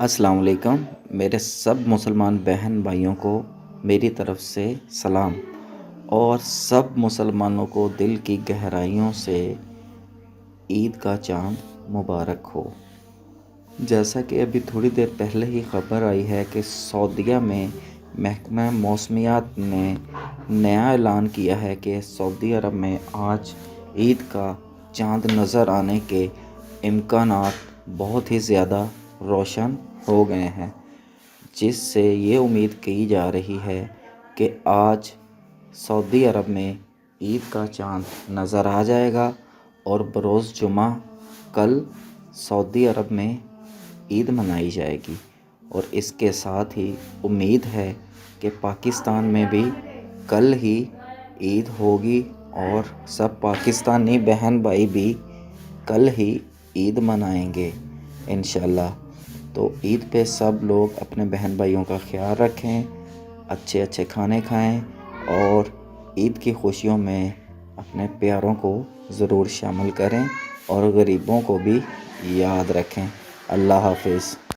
السلام علیکم، میرے سب مسلمان بہن بھائیوں کو میری طرف سے سلام، اور سب مسلمانوں کو دل کی گہرائیوں سے عید کا چاند مبارک ہو۔ جیسا کہ ابھی تھوڑی دیر پہلے ہی خبر آئی ہے کہ سعودیہ میں محکمہ موسمیات نے نیا اعلان کیا ہے کہ سعودی عرب میں آج عید کا چاند نظر آنے کے امکانات بہت ہی زیادہ روشن ہو گئے ہیں، جس سے یہ امید کی جا رہی ہے کہ آج سعودی عرب میں عید کا چاند نظر آ جائے گا، اور بروز جمعہ کل سعودی عرب میں عید منائی جائے گی۔ اور اس کے ساتھ ہی امید ہے کہ پاکستان میں بھی کل ہی عید ہوگی، اور سب پاکستانی بہن بھائی بھی کل ہی عید منائیں گے انشاءاللہ۔ تو عید پہ سب لوگ اپنے بہن بھائیوں کا خیال رکھیں، اچھے اچھے کھانے کھائیں، اور عید کی خوشیوں میں اپنے پیاروں کو ضرور شامل کریں، اور غریبوں کو بھی یاد رکھیں۔ اللہ حافظ۔